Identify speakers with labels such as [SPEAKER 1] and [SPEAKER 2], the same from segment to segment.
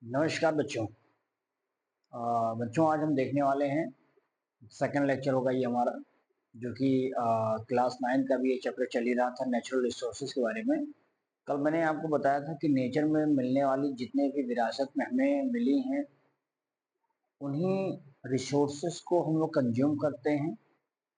[SPEAKER 1] नमस्कार बच्चों। बच्चों आज हम देखने वाले हैं, सेकंड लेक्चर होगा ये हमारा, जो कि क्लास 9 का भी ये चैप्टर चल ही रहा था, नेचुरल रिसोर्सेज के बारे में। कल मैंने आपको बताया था कि नेचर में मिलने वाली जितने भी विरासत में हमें मिली हैं, उन्हीं रिसोर्सेज को हम लोग कंज्यूम करते हैं,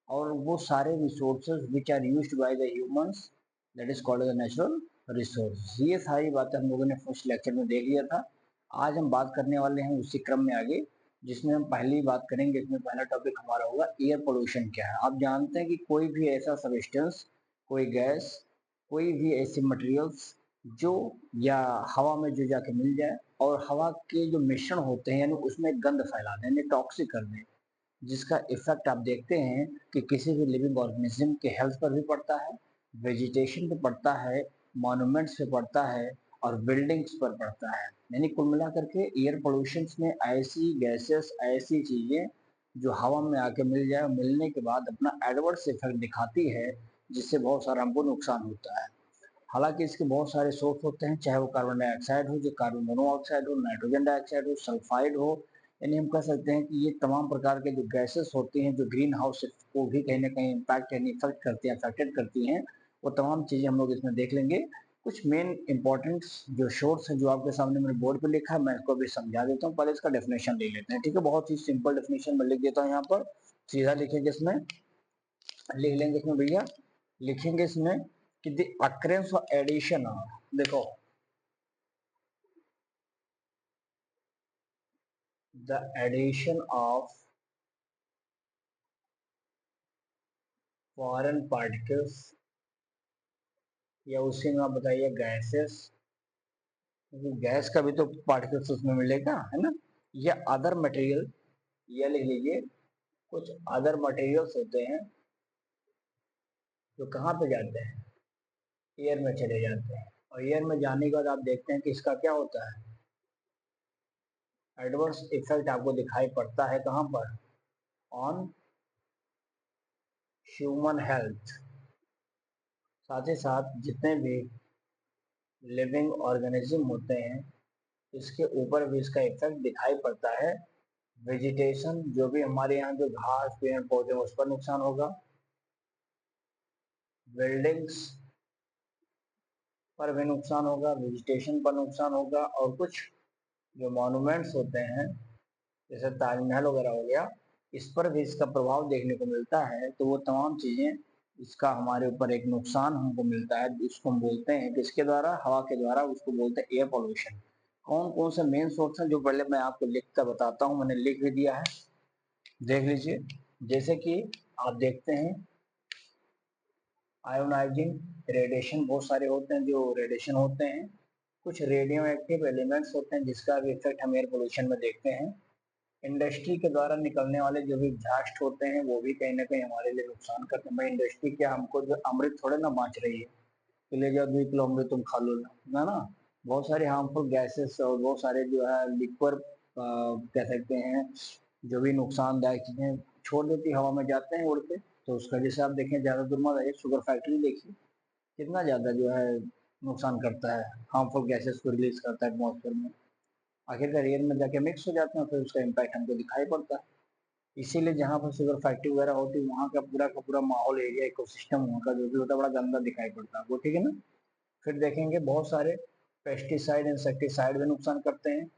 [SPEAKER 1] और वो सारे resources which are used by the humans, that is called the natural resource. ये सारी बातें हम लोगों ने फर्स्ट लेक्चर में देख लिया था। आज हम बात करने वाले हैं उसी क्रम में आगे, जिसमें हम पहली बात करेंगे। इसमें पहला टॉपिक हमारा होगा एयर पोल्यूशन क्या है। आप जानते हैं कि कोई भी ऐसा सब्सटेंस, कोई गैस, कोई भी ऐसे मटेरियल्स जो या हवा में जो जाके मिल जाए और हवा के जो मिश्रण होते हैं यानी उसमें गंध फैला दें यानी टॉक्सिक कर दें, जिसका इफेक्ट आप देखते हैं कि किसी भी लिविंग ऑर्गेनिज्म के हेल्थ पर भी पड़ता है, वेजिटेशन पे पड़ता है, मॉन्यूमेंट्स पे पड़ता है और बिल्डिंग्स पर पड़ता है। यानी कुल मिलाकर के एयर पोल्यूशन में ऐसी गैसेस, ऐसी चीजें जो हवा में आके मिल जाए, मिलने के बाद अपना एडवर्स इफेक्ट दिखाती है, जिससे बहुत सारा हमको नुकसान होता है। हालांकि इसके बहुत सारे सोर्स होते हैं, चाहे वो कार्बन डाइऑक्साइड हो, जो कार्बन मोनोऑक्साइड हो, नाइट्रोजन डाइऑक्साइड हो, सल्फाइड हो। यानी हम कह सकते हैं कि ये तमाम प्रकार के जो गैसेस होती हैं, जो ग्रीन हाउस को भी कहीं ना कहीं इम्पैक्ट यानी इफेक्ट करती हैं, अफेक्टेड करती हैं, वो तमाम चीजें हम लोग इसमें देख लेंगे। कुछ मेन इंपॉर्टेंट जो सोर्स है जो आपके सामने मेरे बोर्ड पे लिखा है, मैं इसको भी समझा देता हूँ। पहले इसका डेफिनेशन ले लेते हैं, ठीक है। बहुत ही सिंपल डेफिनेशन में लिख देता हूँ यहाँ पर, सीधा लिखेंगे इसमें, लिख लेंगे इसमें भैया, लिखेंगे इसमें कि द अक्रेंस और एडिशन ऑफ, देखो, the addition of foreign particles, या उसी में आप बताइए गैसेस, क्योंकि गैस का भी तो पार्टिकल्स उसमें मिलेगा, है ना। या अदर मटेरियल, या लिख लीजिए कुछ अदर मटेरियल्स होते हैं जो कहाँ पे जाते हैं, एयर में चले जाते हैं। और एयर में जाने के बाद आप देखते हैं कि इसका क्या होता है, एडवर्स इफेक्ट आपको दिखाई पड़ता है कहाँ पर, ऑन ह्यूमन हेल्थ। साथ ही साथ जितने भी लिविंग ऑर्गेनिज्म होते हैं, इसके ऊपर भी इसका इफेक्ट दिखाई पड़ता है। वेजिटेशन, जो भी हमारे यहाँ जो घास पेड़ पौधे उस पर नुकसान होगा, बिल्डिंग्स पर भी नुकसान होगा, वेजिटेशन पर नुकसान होगा, और कुछ जो मॉन्यूमेंट्स होते हैं जैसे ताजमहल वगैरह हो गया, इस पर भी इसका प्रभाव देखने को मिलता है। तो वो तमाम चीजें, इसका हमारे ऊपर एक नुकसान हमको मिलता है, जिसको हम बोलते हैं किसके द्वारा, हवा के द्वारा, उसको बोलते हैं एयर पोल्यूशन। कौन कौन से मेन सोर्स हैं, जो पहले मैं आपको लिख कर बताता हूँ, मैंने लिख भी दिया है, देख लीजिए। जैसे कि आप देखते हैं आयोनाइजिंग रेडिएशन, बहुत सारे होते हैं जो रेडिएशन होते हैं। कुछ रेडियो एक्टिव एलिमेंट्स होते हैं जिसका भी इफेक्ट हम एयर पोल्यूशन में देखते हैं। इंडस्ट्री के द्वारा निकलने वाले जो भी एग्जॉस्ट होते हैं, वो भी कहीं ना कहीं हमारे लिए नुकसान करते हैं। भाई इंडस्ट्री क्या हमको जो अमृत थोड़े ना बांच रही है कि ले जाओ 2 किलो अमृत तुम खा लो ना। बहुत सारे हार्मफुल गैसेस और बहुत सारे जो है लिक्विड, कह सकते हैं, जो भी नुकसानदायक चीजें छोड़ देती हवा में जाते हैं उड़ के। तो उसका जैसे आप देखें, ज्यादा दूर मत आइए, शुगर फैक्ट्री देखिए कितना ज्यादा जो है नुकसान करता है, हार्मफुल गैसेस को रिलीज करता है एटमॉस्फेयर में। आखिरकार एयर में जाके मिक्स हो जाते हैं, फिर उसका इम्पैक्ट हमको दिखाई पड़ता है। इसीलिए जहाँ पर शुगर फैक्ट्री वगैरह होती है, वहाँ का पूरा माहौल, एरिया, इकोसिस्टम वहाँ का जो भी होता है, बड़ा गंदा दिखाई पड़ता है वो, ठीक है ना। फिर देखेंगे बहुत सारे पेस्टिसाइड, इंसेक्टिसाइड भी नुकसान करते हैं।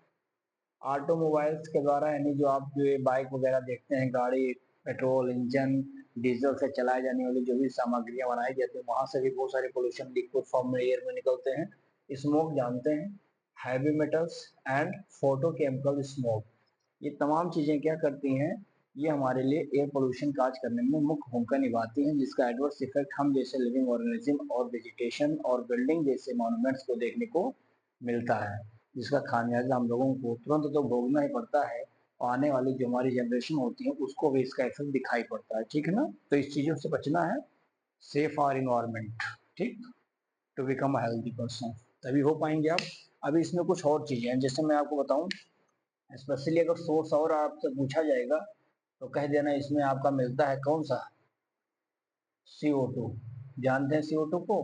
[SPEAKER 1] ऑटोमोबाइल्स के द्वारा, यानी जो आप जो ये बाइक वगैरह देखते हैं, गाड़ी, पेट्रोल इंजन, डीजल से चलाए जाने वाली जो भी सामग्रियां बनाई जाती है, वहां से भी बहुत सारे पोल्यूशन लिक्विड फॉर्म में एयर में निकलते हैं। स्मोक जानते हैं, heavy metals and photo chemical smoke, ये तमाम चीजें क्या करती हैं, ये हमारे लिए एयर पोल्यूशन काज करने में मुख्य भूमिका निभाती हैं, जिसका एडवर्स इफेक्ट हम जैसे लिविंग ऑर्गेनिज्म और वेजिटेशन और बिल्डिंग जैसे मॉन्यूमेंट्स को देखने को मिलता है, जिसका खामियाजा हम लोगों को तुरंत तो भोगना ही पड़ता है, और आने वाली जो हमारी जनरेशन होती है उसको भी इसका इफेक्ट दिखाई पड़ता है, ठीक है ना। तो इस चीजों से बचना है, सेफ आवर इन्वायरमेंट, ठीक, to become a healthy person, तभी हो पाएंगे आप। अभी इसमें कुछ और चीजें हैं, जैसे मैं आपको बताऊं, स्पेशली अगर सोर्स और आपसे पूछा जाएगा तो कह देना इसमें आपका मिलता है कौन सा, CO2। जानते हैं CO2 को,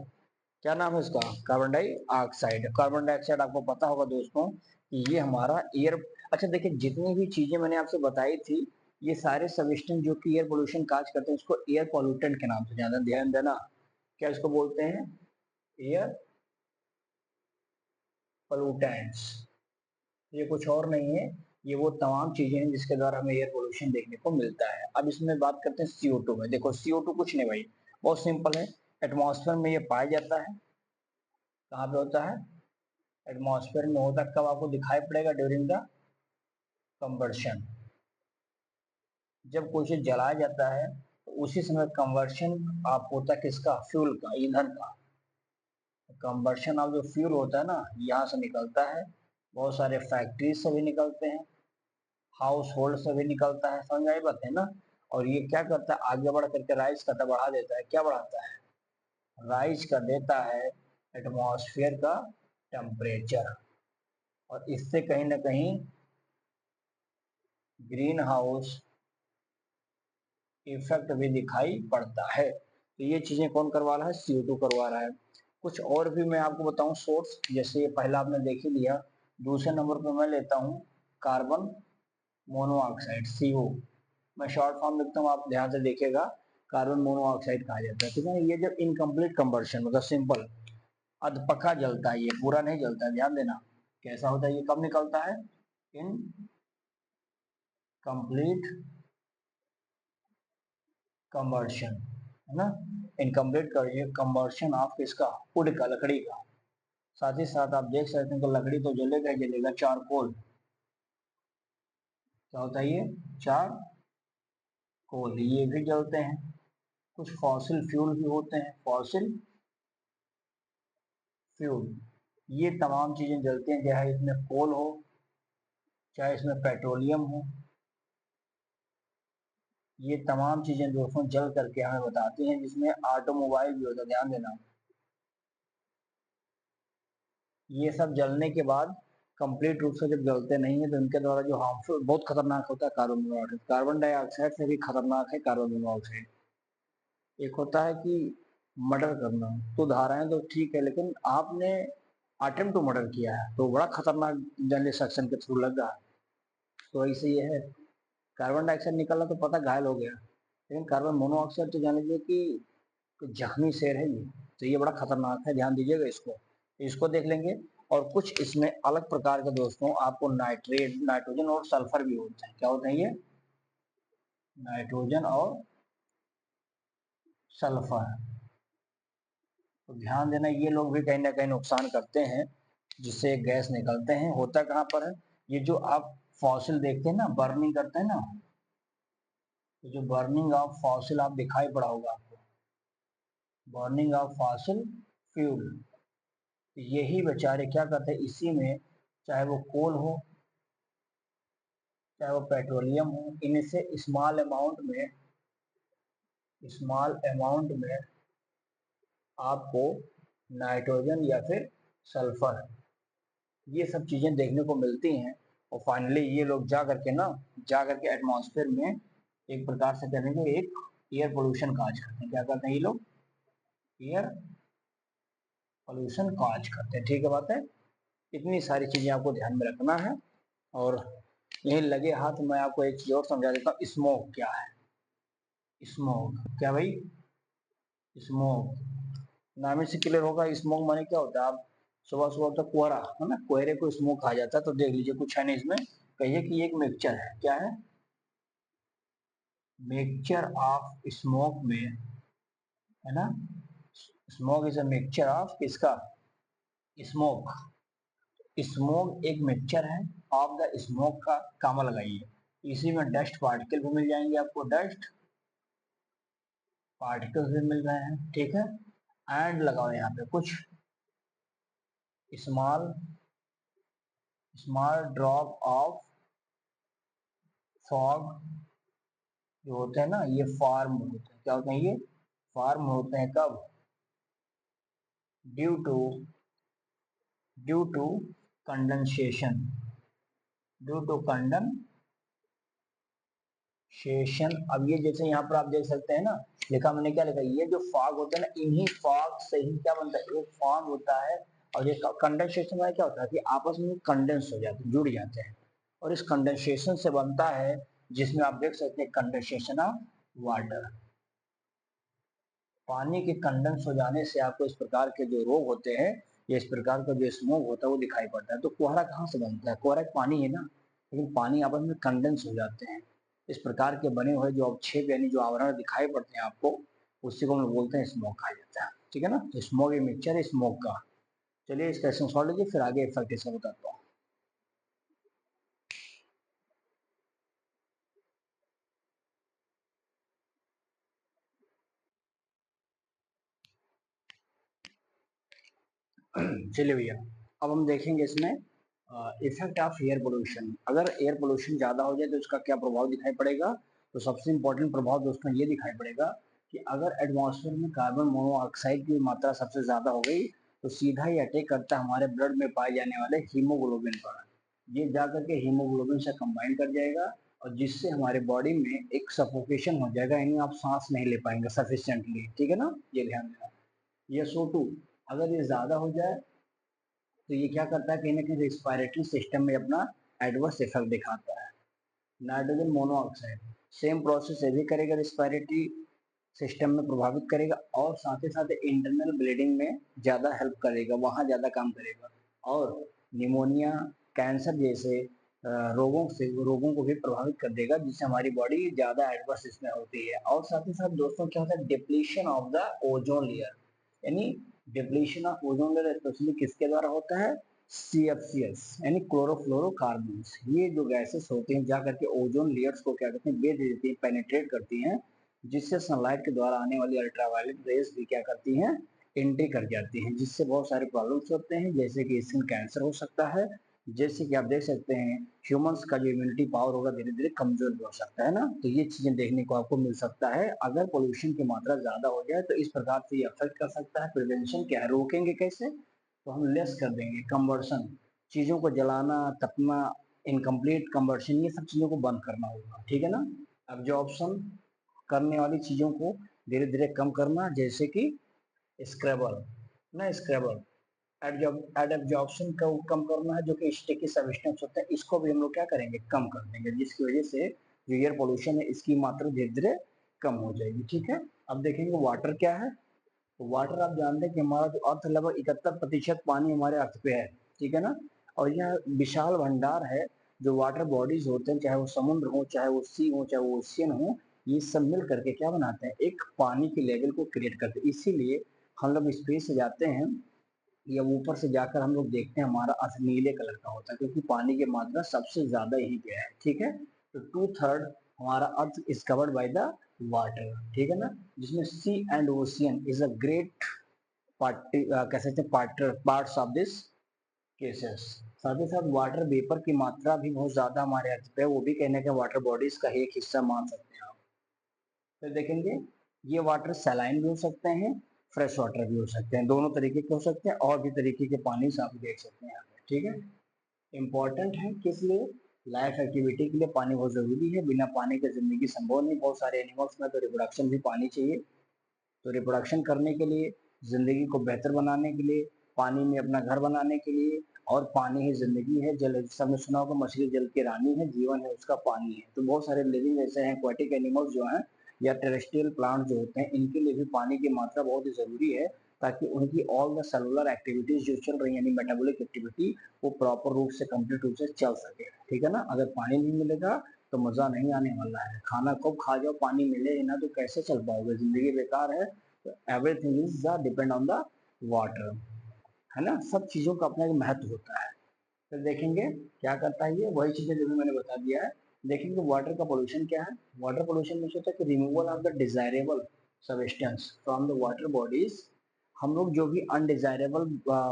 [SPEAKER 1] क्या नाम है इसका, कार्बन डाइऑक्साइड। कार्बन डाइऑक्साइड आपको पता होगा दोस्तों कि ये हमारा एयर। अच्छा देखिए, जितनी भी चीजें मैंने आपसे बताई थी, ये सारे सब्सटेंस जो कि एयर पोल्यूशन काज करते हैं, उसको एयर पॉल्यूटेंट के नाम से ज्यादा ध्यान देना। क्या इसको बोलते हैं? Air pollutants. ये कुछ और नहीं है, ये वो तमाम चीजें हैं जिसके द्वारा हमें एयर पोल्यूशन देखने को मिलता है। अब इसमें बात करते हैं CO2 में। देखो CO2 कुछ नहीं भाई, बहुत सिंपल है। एटमॉस्फेयर में ये पाया जाता है। कहाँ पे होता है? एटमॉस्फेयर में होता है। कब आपको दिखाई पड़ेगा? During the combustion. जब कोई चीज जलाया जाता है तो उसी समय कंबर्शन आप होता है किसका? फ्यूल का, ईंधन का। कंबर्शन ऑफ जो फ्यूल होता है ना, यहाँ से निकलता है। बहुत सारे फैक्ट्रीज से भी निकलते हैं, हाउस होल्ड से भी निकलता है। समझ आई बात है ना? और ये क्या करता है? आगे बढ़ करके राइज करता, बढ़ा देता है। क्या बढ़ाता है? राइज कर देता है एटमॉस्फेयर का टेम्परेचर। और इससे कहीं ना कहीं ग्रीन हाउस इफेक्ट भी दिखाई पड़ता है। तो ये चीजें कौन करवा रहा है? CO2 करवा रहा है। कुछ और भी मैं आपको बताऊं सोर्स, जैसे ये पहला आपने देख ही लिया। दूसरे नंबर पर मैं लेता हूँ कार्बन मोनोऑक्साइड, CO। मैं शॉर्ट फॉर्म लिखता हूँ, आप ध्यान से देखिएगा। कार्बन मोनोऑक्साइड कहा जाता है, ठीक है। ये जब इनकम्प्लीट कंबर्शन, मतलब सिंपल अधपका जलता है, ये पूरा नहीं जलता है, ध्यान देना। कैसा होता है? ये कब निकलता है? इन कंप्लीट कंबर्शन, है ना। इनकम्प्लीट कंबर्शन ऑफ किसका? वुड का, लकड़ी का। साथ ही साथ आप देख सकते हैं कि लकड़ी तो जलेगा ही जलेगा। चारकोल, क्या होता है ये? चारकोल, ये भी जलते हैं। कुछ फॉसिल फ्यूल भी होते हैं, फॉसिल फ्यूल। ये तमाम चीजें जलती हैं, चाहे इसमें कोल हो, चाहे इसमें पेट्रोलियम हो। ये तमाम चीजें दोस्तों जल करके हमें बताती हैं, जिसमें ऑटोमोबाइल भी होता है, ध्यान देना। ये सब जलने के बाद कंप्लीट रूप से जब जलते नहीं है तो इनके द्वारा जो हार्मफुल, बहुत खतरनाक होता है कार्बन मोनोऑक्साइड। कार्बन डाइऑक्साइड से भी खतरनाक है कार्बन मोनोऑक्साइड। एक होता है कि मर्डर करना, तो धाराएं तो ठीक है, लेकिन आपने अटेम्प्ट टू मर्डर किया है तो बड़ा खतरनाक जनरल सेक्शन के थ्रू लग रहा है। तो ऐसे ये है। कार्बन डाइऑक्साइड निकला तो पता घायल हो गया, लेकिन कार्बन मोनोऑक्साइड तो जान लीजिए कि जख्मी शेर है ये। तो ये बड़ा खतरनाक है, ध्यान दीजिएगा इसको। इसको देख लेंगे। और कुछ इसमें अलग प्रकार के दोस्तों आपको नाइट्रेट, नाइट्रोजन और सल्फर भी होते हैं। क्या होते हैं ये? नाइट्रोजन और सल्फर। तो ध्यान देना, ये लोग भी कहीं ना कहीं नुकसान करते हैं, जिससे गैस निकलते हैं। होता कहाँ पर है? ये जो आप फॉसिल देखते हैं ना, बर्निंग करते हैं ना, तो जो बर्निंग ऑफ फॉसिल आप दिखाई पड़ा होगा आपको, बर्निंग ऑफ फॉसिल फ्यूल। यही बेचारे क्या करते हैं इसी में, चाहे वो कोल हो, चाहे वो पेट्रोलियम हो, इनसे स्मॉल अमाउंट में आपको नाइट्रोजन या फिर सल्फर, ये सब चीजें देखने को मिलती हैं। और फाइनली ये लोग जा करके एटमॉस्फेयर में एक प्रकार से करेंगे, एक एयर पोल्यूशन काज करते हैं। क्या करते हैं ये लोग? एयर पोल्यूशन काज करते हैं, ठीक है बात है। इतनी सारी चीजें आपको ध्यान में रखना है। और यही लगे हाथ मैं आपको एक चीज और समझा देता हूँ। स्मोक क्या है? स्मोक क्या भाई? स्मोक नाम से क्लियर होगा। स्मोक माने क्या होता है? आप सुबह सुबह तक कोहरा है ना, कोहरे को स्मोक कहा जाता है। तो देख लीजिए, कुछ है नहीं इसमें। कहिए कि एक मिक्सचर है। क्या है? मिक्सचर ऑफ स्मोक में, है ना। Smoke is a mixture of किसका? स्मोक। स्मोक एक मिक्सचर है ऑफ द स्मोक का। कामा लगाइए। इसी में डस्ट पार्टिकल भी मिल जाएंगे आपको, डस्ट पार्टिकल्स भी मिल रहे हैं, ठीक है। एंड लगाओ यहाँ पे कुछ small small drop of fog जो होते हैं ना, ये फॉर्म होते हैं। क्या होते हैं ये? फॉर्म होते हैं कब? Due to due to condensation, due to condensation. अब ये जैसे यहाँ पर आप देख सकते हैं ना, लिखा मैंने क्या लिखा, ये जो फॉग होते हैं ना, इन्हीं फॉग से ही क्या बनता है? एक फॉर्म होता है और ये कंडेंसेशन में क्या होता है कि आपस में कंडेंस हो जाते हैं, जुड़ जाते हैं, और इस कंडेंसेशन से बनता है जिसमें आप देख सकते हैं कंडेंसेशन ऑफ वाटर। पानी के कंडेंस हो जाने से आपको इस प्रकार के जो रोग होते हैं या इस प्रकार का जो स्मोक होता है वो दिखाई पड़ता है। तो कोहरा कहाँ से बनता है? कोहरा एक पानी है ना, लेकिन पानी आपस में कंडेंस हो जाते हैं। इस प्रकार के बने हुए जो अवक्षेप यानी जो आवरण दिखाई पड़ते हैं आपको, उसी को हम लोग बोलते हैं स्मोक कहा जाता है। ठीक है ना, तो स्मोक एक मिक्सचर है स्मोक का। चलिए इसका सॉल्व लीजिए, फिर आगे इफेक्ट इसका बताता हूँ। चलिए भैया, अब हम देखेंगे इसमें इफेक्ट ऑफ एयर पोल्यूशन। अगर एयर पोल्यूशन ज़्यादा हो जाए तो इसका क्या प्रभाव दिखाई पड़ेगा? तो सबसे इम्पोर्टेंट प्रभाव दोस्तों ये दिखाई पड़ेगा कि अगर एटमॉस्फेयर में कार्बन मोनोऑक्साइड की मात्रा सबसे ज़्यादा हो गई तो सीधा ही अटैक करता है हमारे ब्लड में पाए जाने वाले हीमोग्लोबिन पर। ये जा करके हीमोग्लोबिन से कंबाइन कर जाएगा और जिससे हमारे बॉडी में एक सफोकेशन हो जाएगा, यानी आप सांस नहीं ले पाएंगे सफिशिएंटली। ठीक है ना, ये ध्यान देना। ये SO2 अगर ये ज़्यादा हो जाए तो ये क्या करता है, कहीं ना कहीं रिस्पायरेटरी सिस्टम में अपना एडवर्स इफेक्ट दिखाता है। नाइट्रोजन मोनोऑक्साइड सेम प्रोसेस ये भी करेगा, रिस्पायरेटरी सिस्टम में प्रभावित करेगा और साथ ही साथ इंटरनल ब्लीडिंग में ज़्यादा हेल्प करेगा, वहाँ ज़्यादा काम करेगा। और निमोनिया, कैंसर जैसे रोगों को भी प्रभावित कर देगा, जिससे हमारी बॉडी ज़्यादा एडवर्स इसमें होती है। और साथ ही साथ दोस्तों क्या होता है, depletion of the ozone layer, यानी depletion of ozone layer specially किसके द्वारा होता है? CFCs यानी क्लोरोफ्लोरोकार्बन्स। ये जो गैसेस होते हैं जा करके ओजोन लेयर्स को क्या करते हैं, बेध देती हैं, पेनिट्रेट करती हैं, जिससे सनलाइट के द्वारा आने वाली अल्ट्रावायलेट रेज भी क्या करती हैं, एंट्री कर जाती हैं, जिससे बहुत सारे प्रॉब्लम्स होते हैं, जैसे कि स्किन कैंसर हो सकता है। जैसे कि आप देख सकते हैं ह्यूमंस का जो इम्यूनिटी पावर होगा धीरे धीरे कमजोर भी हो सकता है ना। तो ये चीजें देखने को आपको मिल सकता है अगर पोल्यूशन की मात्रा ज्यादा हो जाए, तो इस प्रकार से ये अफेक्ट कर सकता है। प्रिवेंशन क्या है, रोकेंगे कैसे? तो हम लेस कर देंगे कंबर्सन, चीजों को जलाना, तपना, इनकम्प्लीट कंबर्शन, ये सब चीजों को बंद करना होगा। ठीक है ना, एब्जॉर्प्शन करने वाली चीजों को धीरे धीरे कम करना, जैसे कि स्क्रैबल ना, स्क्रैबल एडब्जॉर्प्शन को कम करना है, जो कि स्टिकी सब्सटेंस होता है, इसको भी हम लोग क्या करेंगे, कम कर देंगे, जिसकी वजह से जो एयर पोल्यूशन है इसकी मात्रा धीरे धीरे कम हो जाएगी। ठीक है, अब देखेंगे वाटर क्या है। तो वाटर आप जानते हैं कि हमारा जो अर्थ लगभग 71% पानी हमारे अर्थ पे है। ठीक है ना, और यह विशाल भंडार है। जो वाटर बॉडीज होते हैं, चाहे वो समुद्र हो, चाहे वो सी हो, चाहे वो ओशियन हो, ये सब मिल करके क्या बनाते हैं, एक पानी के लेवल को क्रिएट करते हैं। इसीलिए हम लोग स्पेस से जाते हैं या ऊपर से जाकर हम लोग देखते हैं, हमारा अर्थ नीले कलर का होता है, क्योंकि पानी की मात्रा सबसे ज्यादा यहीं पे है। ठीक है, तो 2/3 हमारा earth is covered by the water. ठीक है ना, जिसमें sea and ocean is a great कह सकते हैं पार्ट्स ऑफ दिस केसेस। साथ ही साथ वाटर वेपर की मात्रा भी बहुत ज्यादा हमारे अर्थ पे है, वो भी कहने के वाटर बॉडीज का ही एक हिस्सा मान सकते हैं आप। फिर देखेंगे ये वाटर सैलाइन भी हो सकते हैं, फ्रेश वाटर भी हो सकते हैं, दोनों तरीके के हो सकते हैं, और भी तरीके के पानी से आप देख सकते हैं यहाँ पे। ठीक है, इम्पोर्टेंट है किस लिए? लाइफ एक्टिविटी के लिए पानी बहुत जरूरी है, बिना पानी के जिंदगी संभव नहीं। बहुत सारे एनिमल्स में तो रिप्रोडक्शन भी पानी चाहिए। तो रिप्रोडक्शन करने के लिए, जिंदगी को बेहतर बनाने के लिए, पानी में अपना घर बनाने के लिए, और पानी ही जिंदगी है। जल, सबने सुना होगा मछली जल की रानी है, जीवन है उसका पानी है। तो बहुत सारे लिविंग ऐसे हैं एक्वाटिक एनिमल्स जो हैं या टेरेस्ट्रियल प्लांट जो होते हैं, इनके लिए भी पानी की मात्रा बहुत ही जरूरी है, ताकि उनकी ऑल द सेलुलर एक्टिविटीज जो चल रही है, यानी मेटाबॉलिक एक्टिविटी, वो प्रॉपर रूप से कंप्लीट रूप से चल सके। ठीक है ना, अगर पानी नहीं मिलेगा तो मजा नहीं आने वाला है। खाना खूब खा जाओ, पानी मिले ही ना तो कैसे चल पाओगे, जिंदगी बेकार है। तो everything is depend on the water, है ना। सब चीजों का अपना एक महत्व होता है। फिर देखेंगे क्या करता है ये, वही चीजें जो भी मैंने बता दिया है। देखेंगे वाटर का पोल्यूशन क्या है। वाटर पोल्यूशन में होता है कि removal of the desirable substance from the water bodies. हम लोग जो भी अनडिजायरेबल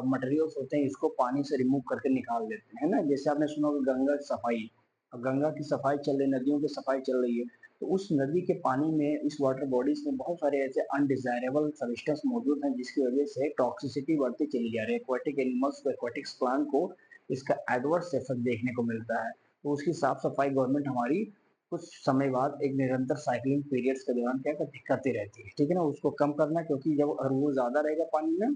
[SPEAKER 1] मटेरियल्स होते हैं इसको पानी से रिमूव करके निकाल देते हैं ना। जैसे आपने सुना होगा गंगा की सफाई, अब गंगा की सफाई चल रही, नदियों की सफाई चल रही है, तो उस नदी के पानी में, इस वाटर बॉडीज में बहुत सारे ऐसे अनडिजायरेबल सब्सटेंस मौजूद हैं, जिसकी वजह से टॉक्सिसिटी बढ़ती चली जा रही है। एक्वाटिक एनिमल्स को, एक्वाटिक्स प्लांट को इसका एडवर्स इफेक्ट देखने को मिलता है। तो उसकी साफ सफाई गवर्नमेंट हमारी कुछ समय बाद एक निरंतर साइक्लिंग पीरियड्स के दौरान क्या करती करती रहती है। ठीक है ना, उसको कम करना, क्योंकि जब अगर वो ज्यादा रहेगा पानी में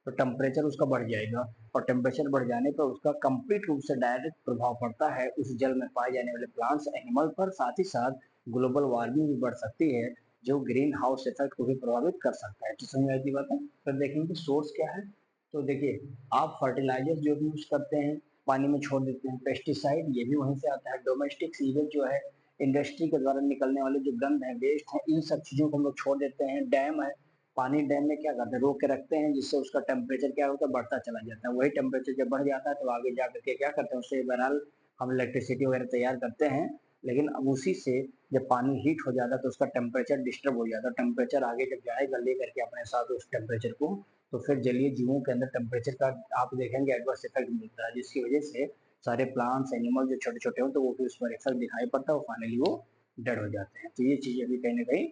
[SPEAKER 1] तो टेम्परेचर उसका बढ़ जाएगा, और टेम्परेचर बढ़ जाने पर उसका कंप्लीट रूप से डायरेक्ट प्रभाव पड़ता है उस जल में पाए जाने वाले प्लांट्स एनिमल पर। साथ ही साथ ग्लोबल वार्मिंग भी बढ़ सकती है, जो ग्रीन हाउस इफेक्ट को भी प्रभावित कर सकता है। तो समझ आती बात है। फिर देखेंगे सोर्स क्या है। तो देखिए, आप फर्टिलाइजर जो भी यूज करते हैं पानी में छोड़ देते हैं, पेस्टिसाइड ये भी वहीं से आता है, डोमेस्टिक सीवेज जो है इंडस्ट्री के द्वारा निकलने वाले जो गंद है, वेस्ट है, इन सब चीजों को हम लोग छोड़ देते हैं। डैम है, पानी डैम में क्या करते हैं, रोक के रखते हैं, जिससे उसका टेम्परेचर क्या होता है, बढ़ता चला जाता है। वही टेम्परेचर जब बढ़ जाता है तो आगे जा करके क्या करते हैं, उससे बहरहाल हम इलेक्ट्रिसिटी वगैरह तैयार करते हैं। लेकिन अब उसी से जब पानी हीट हो जाता है तो उसका टेम्परेचर डिस्टर्ब हो जाता है। टेम्परेचर आगे जब जाएगा ले करके अपने साथ उस टेम्परेचर को, तो फिर जलीय जीवों के अंदर टेम्परेचर का आप देखेंगे एडवर्स इफेक्ट मिलता है, जिसकी वजह से सारे प्लांट्स एनिमल जो छोटे छोटे होते हैं वो भी उस पर इफेक्ट दिखाई पड़ता है, और फाइनली वो डेड हो जाते हैं। तो ये चीज़ अभी कहीं ना कहीं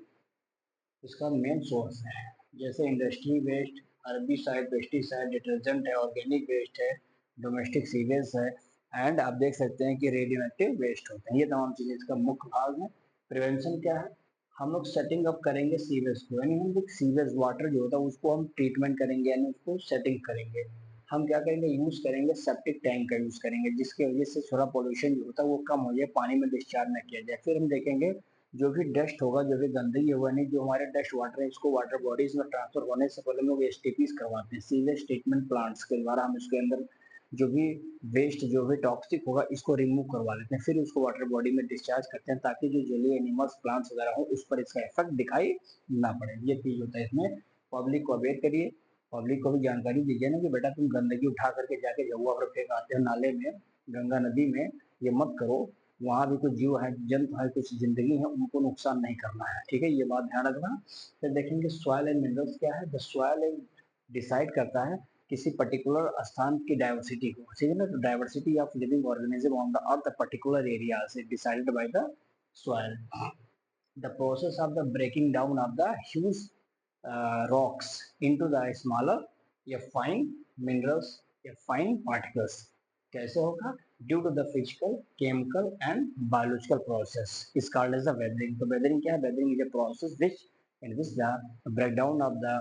[SPEAKER 1] इसका मेन सोर्स है। जैसे industry waste, herbicide, pesticide, detergent है, ऑर्गेनिक वेस्ट है, डोमेस्टिक सीवेज है, एंड आप देख सकते हैं कि रेडियो एक्टिव वेस्ट होते हैं। ये तमाम चीज़ें इसका मुख्य भाग है। प्रिवेंशन क्या है, हम लोग सेटिंग अप करेंगे सीवेज को, यानी हम लोग सीवेज वाटर जो होता है उसको हम ट्रीटमेंट करेंगे, यानी उसको सेटिंग करेंगे। हम क्या करेंगे, यूज करेंगे सेप्टिक टैंक का यूज करेंगे, जिसकी वजह से थोड़ा पोल्यूशन जो होता है वो कम हो जाए, पानी में डिस्चार्ज न किया जाए। फिर हम देखेंगे जो भी डस्ट होगा, जो भी गंदगी होगा, नहीं जो हमारे डस्ट वाटर है इसको वाटर बॉडीज में ट्रांसफर होने से पहले हम लोग एसटीपीज करवाते हैं, सीवेज ट्रीटमेंट प्लांट्स के द्वारा। हम इसके अंदर जो भी वेस्ट जो भी टॉक्सिक होगा इसको रिमूव करवा लेते हैं, फिर उसको वाटर बॉडी में डिस्चार्ज करते हैं, ताकि जो जलीय एनिमल्स प्लांट्स वगैरह हो उस पर इसका इफेक्ट दिखाई ना पड़े। ये चीज होता है इसमें। पब्लिक को अवेयर करिए, पब्लिक को भी जानकारी दीजिए ना कि बेटा तुम गंदगी उठा करके जाके जहुआ पर फेंक आते हो नाले में, गंगा नदी में, ये मत करो। वहाँ भी कुछ जीव है, जंतु है, कुछ जिंदगी है, उनको नुकसान नहीं करना है। ठीक है, ये बात ध्यान रखना। फिर देखेंगे सॉइल एंड मिनरल्स क्या है। द सॉइल डिसाइड करता है किसी पर्टिकुलर स्थान की डाइवर्सिटी को, ठीक है ना। तो diversity of living organism on the earth particular area से decided by the soil. The process of the breaking down of the huge rocks into the smaller या fine minerals या fine particles। कैसे होगा, due to the physical, chemical and biological process is called as the weathering. तो weathering क्या है, weathering is a process which in which the breakdown of the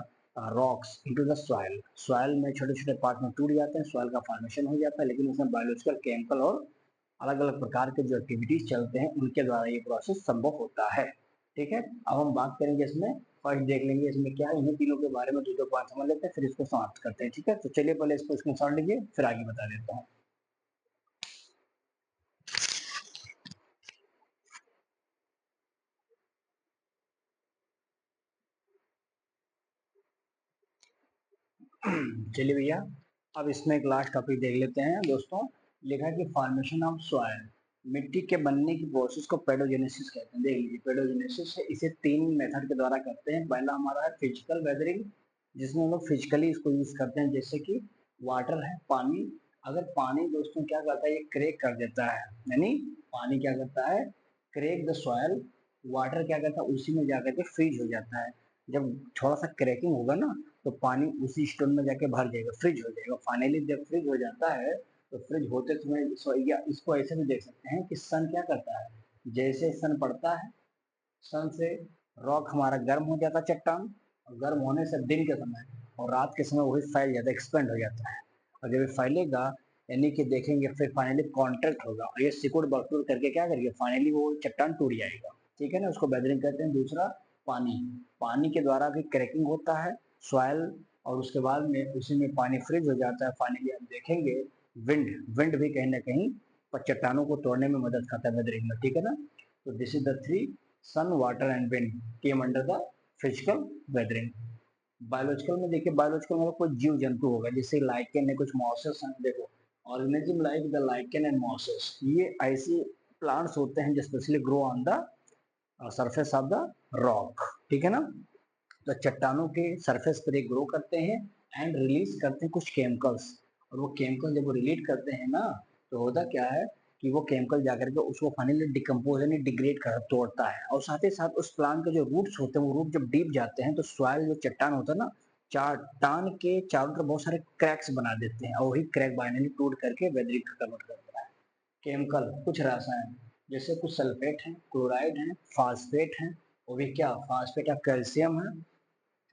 [SPEAKER 1] rocks into the soil. Soil में छोटे छोटे part में टूट जाते हैं, सॉइल का फॉर्मेशन हो जाता है, लेकिन उसमें बायोलॉजिकल, केमिकल और अलग अलग प्रकार के जो एक्टिविटीज चलते हैं उनके द्वारा ये प्रोसेस संभव होता है। ठीक है, अब हम बात करेंगे इसमें, फर्स्ट देख लेंगे इसमें क्या है, इन्हीं तीनों के बारे में दो दो बात समझ लेते हैं, फिर इसको समाप्त करते हैं। ठीक है, तो चलिए पहले इसको स्क्रीनशॉट लीजिए, फिर आगे बता देता हूँ। चलिए भैया, अब इसमें एक लास्ट टॉपिक देख लेते हैं दोस्तों। लिखा है कि फॉर्मेशन ऑफ सॉइल, मिट्टी के बनने की प्रोसेस को पेडोजेनेसिस कहते हैं। देख लीजिए, पेडोजेनेसिस है, इसे तीन मेथड के द्वारा करते हैं। पहला हमारा है फिजिकल वेदरिंग, जिसमें हम लोग फिजिकली इसको यूज करते हैं, जैसे कि वाटर है, पानी। अगर पानी दोस्तों क्या करता है, ये क्रेक कर देता है, यानी पानी क्या करता है, क्रेक द सॉइल। वाटर क्या करता है, उसी में जाकर के फ्रीज हो जाता है। जब थोड़ा सा क्रैकिंग होगा ना, तो पानी उसी स्टोन में जाके भर जाएगा, फ्रिज हो जाएगा। फाइनली जब फ्रिज हो जाता है तो फ्रिज होते समय या इसको ऐसे भी देख सकते हैं कि सन क्या करता है, जैसे सन पड़ता है, सन से रॉक हमारा गर्म हो जाता है, चट्टान, और गर्म होने से दिन के समय और रात के समय वही फैल जाता है, एक्सपेंड हो जाता है। और जब ये फैलेगा, यानी कि देखेंगे, फिर फाइनली कॉन्ट्रैक्ट होगा, और ये सिकुड़ बकड़ुड़ करके क्या करेगा, फाइनली वो चट्टान टूट जाएगा। ठीक है ना, उसको बेदरिंग कहते हैं। दूसरा पानी, पानी के द्वारा भी क्रैकिंग होता है सॉइल, और उसके बाद में उसी में पानी फ्रीज हो जाता है। फाइनली आप देखेंगे विंड, विंड भी कहीं ना कहीं पर चट्टानों को तोड़ने में मदद करता है वेदरिंग में। ठीक है ना, तो this is the three, sun, water and wind came under the physical weathering. Biological में देखिए, बायोलॉजिकल में कोई जीव जंतु होगा, जैसे लाइकेन है, कुछ मॉसेस हैं। देखो, organism like the lichen and mosses, ये ऐसी प्लांट्स होते हैं जो specially grow on the surface of the rock. ठीक है ना, तो चट्टानों के सरफेस पर ये ग्रो करते हैं एंड रिलीज करते हैं कुछ केमिकल्स। और वो केमिकल जब वो रिलीज करते हैं ना, तो होता क्या है कि वो केमिकल जाकर के उसको फाइनली डिकम्पोज यानी डिग्रेड कर तोड़ता है। और साथ ही साथ उस प्लांट के जो रूट्स होते हैं, वो रूट जब डीप जाते हैं तो सॉइल जो चट्टान होता है ना, चट्टान के चारों तरफ बहुत सारे क्रैक्स बना देते हैं, और वही क्रैक फाइनली टूट करके वेदरिंग कन्वर्ट करता है। केमिकल, कुछ रसायन, जैसे कुछ सल्फेट है, क्लोराइड है, फास्फेट है, वो भी क्या, फास्फेट ऑफ कैल्शियम है,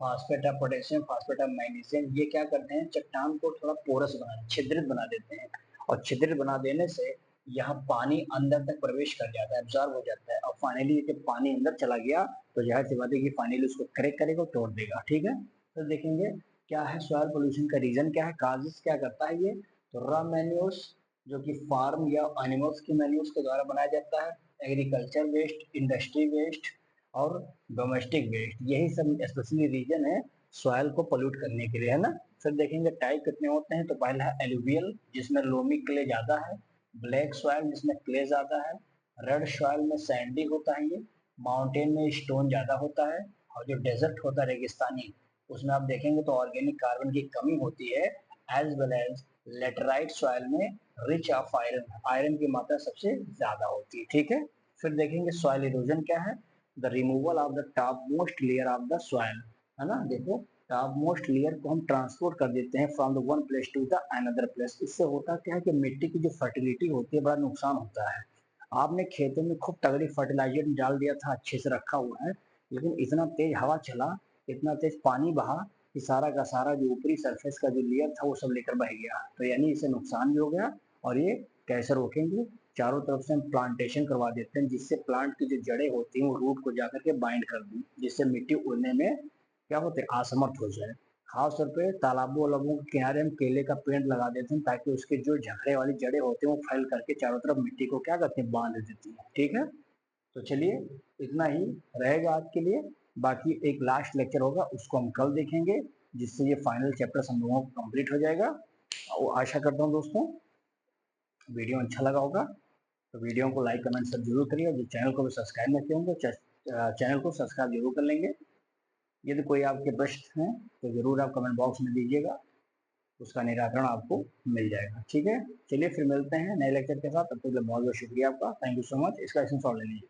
[SPEAKER 1] phosphate of potassium, phosphate of magnesium, ये क्या करते हैं, चट्टान को थोड़ा पोरस बना, छिद्रित बना देते हैं, और छिद्रित बना देने से यहाँ पानी अंदर तक प्रवेश कर जाता है, एब्जॉर्ब हो जाता है, और फाइनली जब पानी अंदर चला गया तो जाहिर सी बात है कि फाइनली उसको क्रैक करेगा, तोड़ देगा। ठीक है, तो देखेंगे क्या है सॉइल पोल्यूशन का रीजन क्या है, काजेस क्या करता है ये, तो रॉ मैन्योर्स जो कि फार्म या एनिमल्स की मैन्योर्स के द्वारा बनाया जाता है, एग्रीकल्चर वेस्ट, इंडस्ट्री वेस्ट और डोमेस्टिक वेस्ट, यही सब स्पेशली रीजन है सॉइल को पोल्यूट करने के लिए, है ना। फिर देखेंगे टाइप कितने होते हैं, तो पहला है एलुवियल जिसमें लोमी क्ले ज्यादा है, ब्लैक सॉइल जिसमें क्ले ज्यादा है, रेड सॉइल में सैंडी होता है ये, माउंटेन में स्टोन ज्यादा होता है, और जो डेजर्ट होता है रेगिस्तानी उसमें आप देखेंगे तो ऑर्गेनिक कार्बन की कमी होती है, as well as laterite soil में रिच ऑफ आयरन, आयरन की मात्रा सबसे ज्यादा होती है। ठीक है, फिर देखेंगे सॉइल इरोजन क्या है, the removal of the top most layer of the soil, है ना। देखो टॉप मोस्ट लेयर को हम ट्रांसपोर्ट कर देते हैं from the one place to the another place, इससे होता क्या है कि मिट्टी की जो फर्टिलिटी होती है बड़ा नुकसान होता है। आपने खेतों में खूब तगड़ी फर्टिलाइजर डाल दिया था, अच्छे से रखा हुआ है, लेकिन इतना तेज हवा चला, इतना तेज पानी बहा कि सारा का सारा जो ऊपरी सरफेस का जो लेयर था वो सब लेकर बह गया, तो यानी इसे नुकसान भी हो गया। और ये कैसे रोकेंगे, चारों तरफ से हम प्लांटेशन करवा देते हैं, जिससे प्लांट की जो जड़ें होती हैं वो रूट को जाकर के बाइंड कर दें, जिससे मिट्टी उड़ने में क्या होते हैं, असमर्थ हो जाए। खास तौर पे तालाबों वालाबों के किनारे हम केले का पेड़ लगा देते हैं, ताकि उसके जो झगड़े वाली जड़ें होते हैं वो फैल करके चारों तरफ मिट्टी को क्या करते हैं, बांध देती है। ठीक है, तो चलिए इतना ही रहेगा आज के लिए, बाकी एक लास्ट लेक्चर होगा उसको हम कल देखेंगे, जिससे ये फाइनल चैप्टर हम लोगों को कंप्लीट हो जाएगा। और आशा करता हूँ दोस्तों वीडियो अच्छा लगा होगा, तो वीडियो को लाइक कमेंट सब जरूर करिए, और जो चैनल को भी सब्सक्राइब नहीं किए होंगे चैनल को सब्सक्राइब जरूर कर लेंगे। यदि कोई आपके प्रश्न हैं तो जरूर आप कमेंट बॉक्स में दीजिएगा, उसका निराकरण आपको मिल जाएगा। ठीक है, चलिए फिर मिलते हैं नए लेक्चर के साथ, तब तक के लिए बहुत बहुत शुक्रिया आपका, थैंक यू सो मच। इसका स्क्रीनशॉट ले लीजिए।